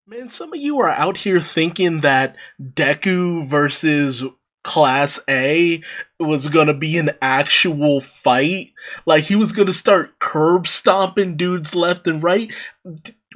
Man, some of you are out here thinking that Deku versus Class A was gonna be an actual fight. Like he was gonna start curb stomping dudes left and right.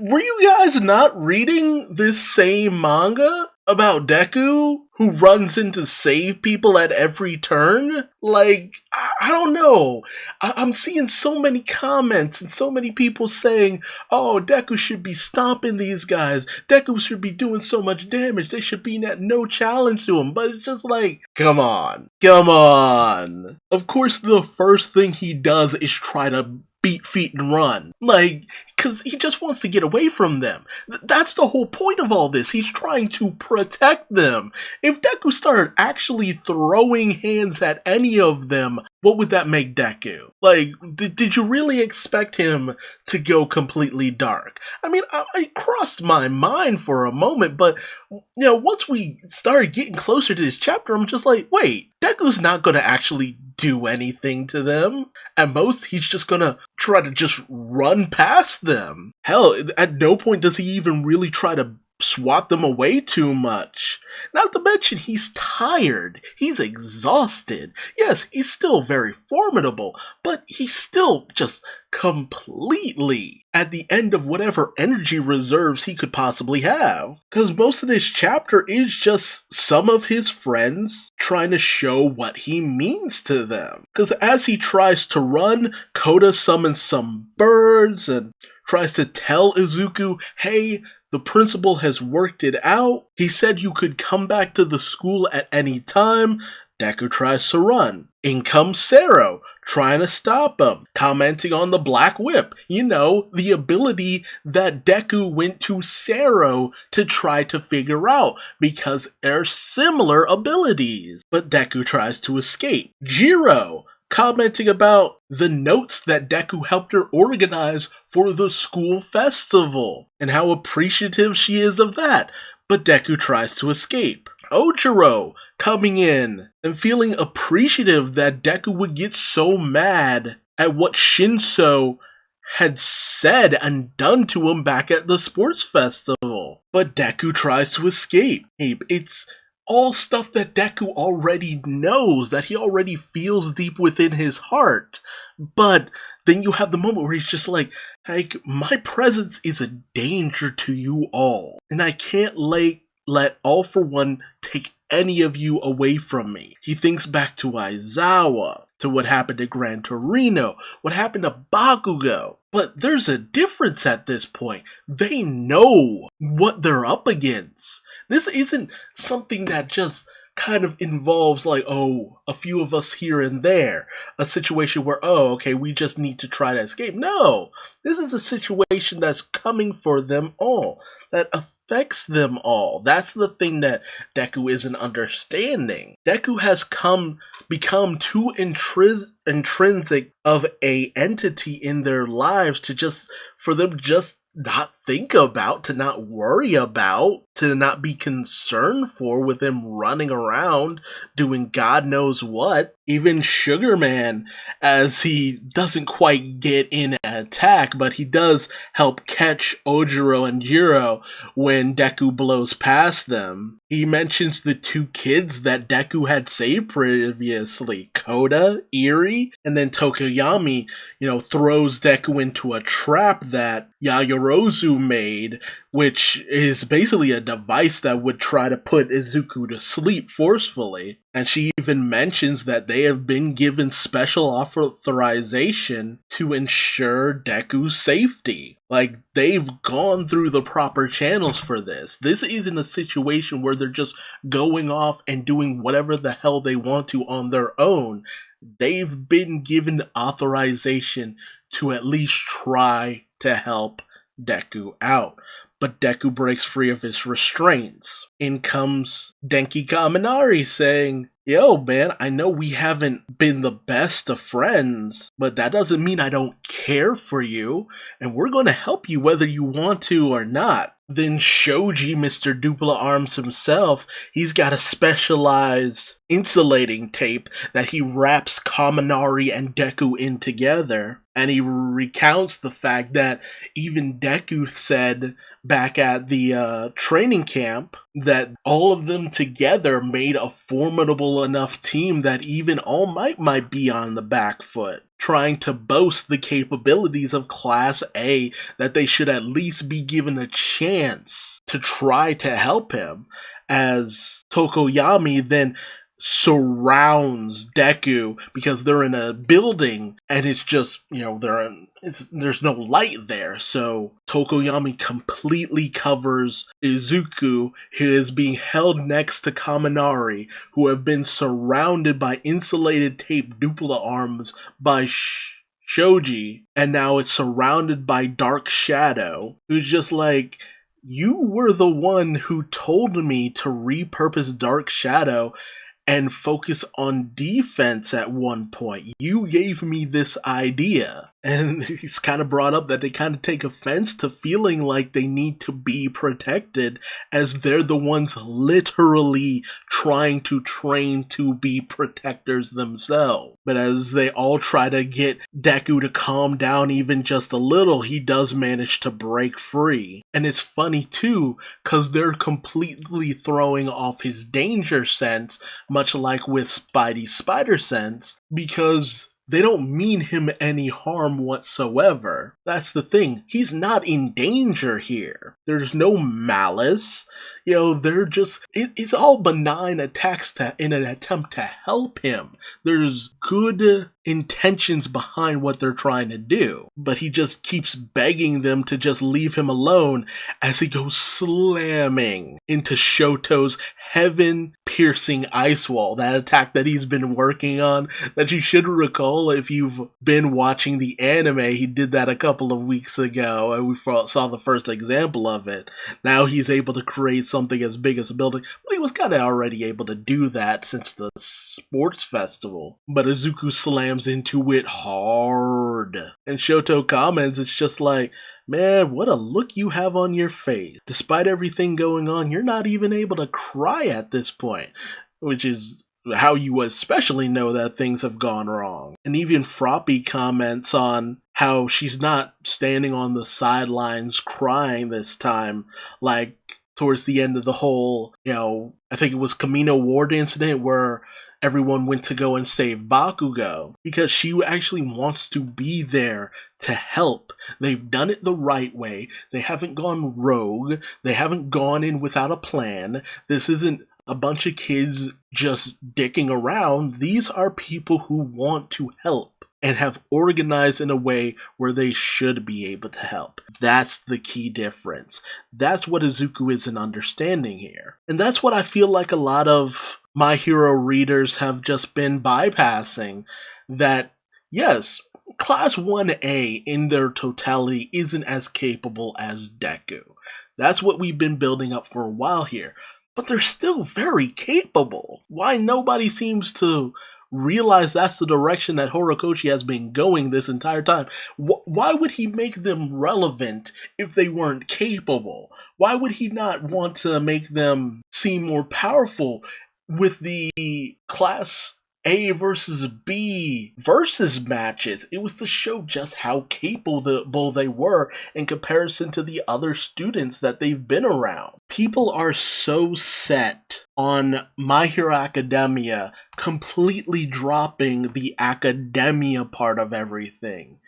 Were you guys not reading this same manga about Deku who runs in to save people at every turn? Like, I don't know. I'm seeing so many comments and so many people saying, oh, Deku should be stomping these guys. Deku should be doing so much damage. They should be at no challenge to him. But it's just like, come on. Come on. Of course, the first thing he does is try to beat feet and run. Like, because he just wants to get away from them. That's the whole point of all this. He's trying to protect them. If Deku started actually throwing hands at any of them, what would that make Deku? Like, did you really expect him to go completely dark? I mean, I crossed my mind for a moment, but once we started getting closer to this chapter, I'm just like, wait, Deku's not gonna actually do anything to them. At most, he's just gonna try to just run past them. Hell, at no point does he even really try to swat them away too much. Not to mention, he's tired. He's exhausted. Yes, he's still very formidable, but he's still just completely at the end of whatever energy reserves he could possibly have. Because most of this chapter is just some of his friends trying to show what he means to them. Because as he tries to run, Koda summons some birds and tries to tell Izuku, hey, the principal has worked it out. He said you could come back to the school at any time. Deku tries to run. In comes Sero, trying to stop him, commenting on the Black Whip. The ability that Deku went to Sero to try to figure out, because they're similar abilities. But Deku tries to escape. Jiro, commenting about the notes that Deku helped her organize for the school festival, and how appreciative she is of that, but Deku tries to escape. Ojiro coming in and feeling appreciative that Deku would get so mad at what Shinso had said and done to him back at the sports festival, but Deku tries to escape. It's all stuff that Deku already knows, that he already feels deep within his heart. But then you have the moment where he's just like, my presence is a danger to you all, and I can't let All For One take any of you away from me. He thinks back to Aizawa, to what happened to Gran Torino, what happened to Bakugo. But there's a difference at this point. They know what they're up against. This isn't something that just kind of involves a few of us here and there. A situation where, okay, we just need to try to escape. No, this is a situation that's coming for them all, that affects them all. That's the thing that Deku isn't understanding. Deku has become too intrinsic of a entity in their lives for them just not think about, to not worry about, to not be concerned for, with him running around doing God knows what. Even Sugar Man, as he doesn't quite get in an attack, but he does help catch Ojiro and Jiro when Deku blows past them. He mentions the two kids that Deku had saved previously, Koda, Eri, and then Tokoyami, throws Deku into a trap that Yayorozu made, which is basically a device that would try to put Izuku to sleep forcefully. And she even mentions that they have been given special authorization to ensure Deku's safety. They've gone through the proper channels for this. This isn't a situation where they're just going off and doing whatever the hell they want to on their own. They've been given authorization to at least try to help Deku out. But Deku breaks free of his restraints. In comes Denki Kaminari saying, yo man, I know we haven't been the best of friends, but that doesn't mean I don't care for you, and we're going to help you whether you want to or not. Then Shoji, Mr. Dupla Arms himself, he's got a specialized insulating tape that he wraps Kaminari and Deku in together. And he recounts the fact that even Deku said back at the training camp that all of them together made a formidable enough team that even All might be on the back foot, trying to boast the capabilities of Class A, that they should at least be given a chance to try to help him, as Tokoyami then surrounds Deku because they're in a building and it's just, there's no light there. So Tokoyami completely covers Izuku, who is being held next to Kaminari, who have been surrounded by insulated tape dupla arms by Shoji, and now it's surrounded by Dark Shadow, who's just like, you were the one who told me to repurpose Dark Shadow and focus on defense at one point. You gave me this idea. And it's kind of brought up that they kind of take offense to feeling like they need to be protected, as they're the ones literally trying to train to be protectors themselves. But as they all try to get Deku to calm down even just a little, he does manage to break free. And it's funny too, because they're completely throwing off his danger sense, much like with Spidey's spider sense, because they don't mean him any harm whatsoever. That's the thing. He's not in danger here. There's no malice. They're just... It's all benign attacks in an attempt to help him. There's good intentions behind what they're trying to do. But he just keeps begging them to just leave him alone as he goes slamming into Shoto's heaven-piercing ice wall. That attack that he's been working on, that you should recall if you've been watching the anime. He did that a couple of weeks ago, and we saw the first example of it. Now he's able to create something as big as a building, but he was kind of already able to do that since the sports festival. But Izuku slams into it hard, and Shoto comments, it's just like, man, what a look you have on your face. Despite everything going on, you're not even able to cry at this point, which is how you especially know that things have gone wrong. And even Froppy comments on how she's not standing on the sidelines crying this time, like towards the end of the whole, I think it was Kamino Ward incident where everyone went to go and save Bakugo, because she actually wants to be there to help. They've done it the right way. They haven't gone rogue. They haven't gone in without a plan. This isn't a bunch of kids just dicking around. These are people who want to help and have organized in a way where they should be able to help. That's the key difference. That's what Izuku isn't understanding here. And that's what I feel like a lot of My Hero readers have just been bypassing. That, yes, Class 1A in their totality isn't as capable as Deku. That's what we've been building up for a while here. But they're still very capable. Why nobody seems to realize that's the direction that Horikoshi has been going this entire time? Why would he make them relevant if they weren't capable? Why would he not want to make them seem more powerful with the Class A versus B versus matches? It was to show just how capable they were in comparison to the other students that they've been around. People are so set on My Hero Academia completely dropping the academia part of everything.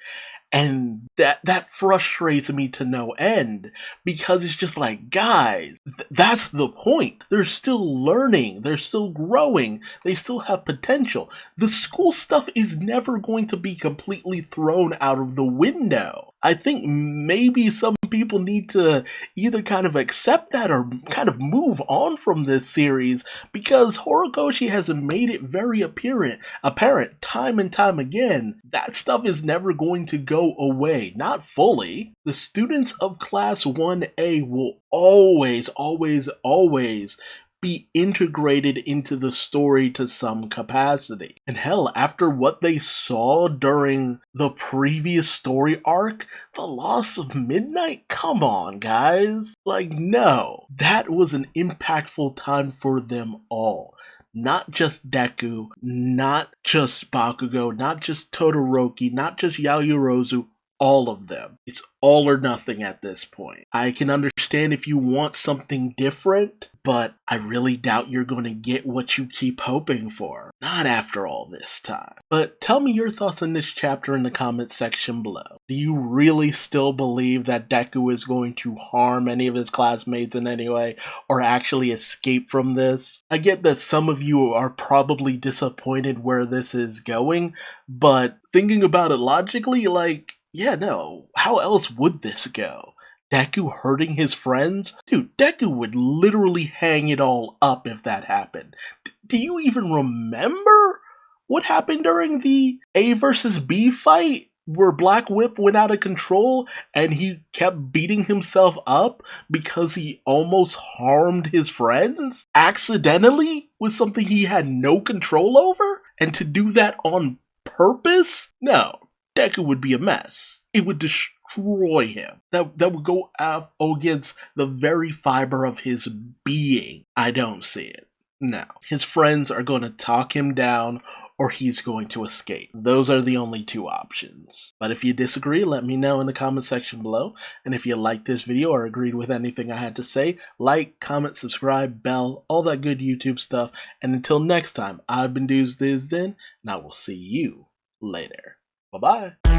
And that frustrates me to no end, because it's just like, guys, that's the point. They're still learning. They're still growing. They still have potential. The school stuff is never going to be completely thrown out of the window. I think maybe some people need to either kind of accept that or kind of move on from this series, because Horikoshi has made it very apparent time and time again that stuff is never going to go away. Not fully. The students of Class 1A will always be integrated into the story to some capacity. And hell, after what they saw during the previous story arc, the loss of Midnight, come on, guys. Like, no. That was an impactful time for them all. not just Deku, not just Bakugo, not just Todoroki, not just Yaoyorozu, all of them. It's all or nothing at this point. I can understand if you want something different, but I really doubt you're going to get what you keep hoping for. Not after all this time. But tell me your thoughts on this chapter in the comment section below. Do you really still believe that Deku is going to harm any of his classmates in any way, or actually escape from this? I get that some of you are probably disappointed where this is going, but thinking about it logically, yeah, no. How else would this go? Deku hurting his friends? Dude, Deku would literally hang it all up if that happened. Do you even remember what happened during the A versus B fight? Where Black Whip went out of control and he kept beating himself up because he almost harmed his friends? Accidentally? With something he had no control over? And to do that on purpose? No. Deku would be a mess. It would destroy him. That would go against the very fiber of his being. I don't see it. No. His friends are going to talk him down, or he's going to escape. Those are the only two options. But if you disagree, let me know in the comment section below. And if you liked this video or agreed with anything I had to say, like, comment, subscribe, bell, all that good YouTube stuff. And until next time, I've been Duuz-Diz-Din, and I will see you later. Bye-bye.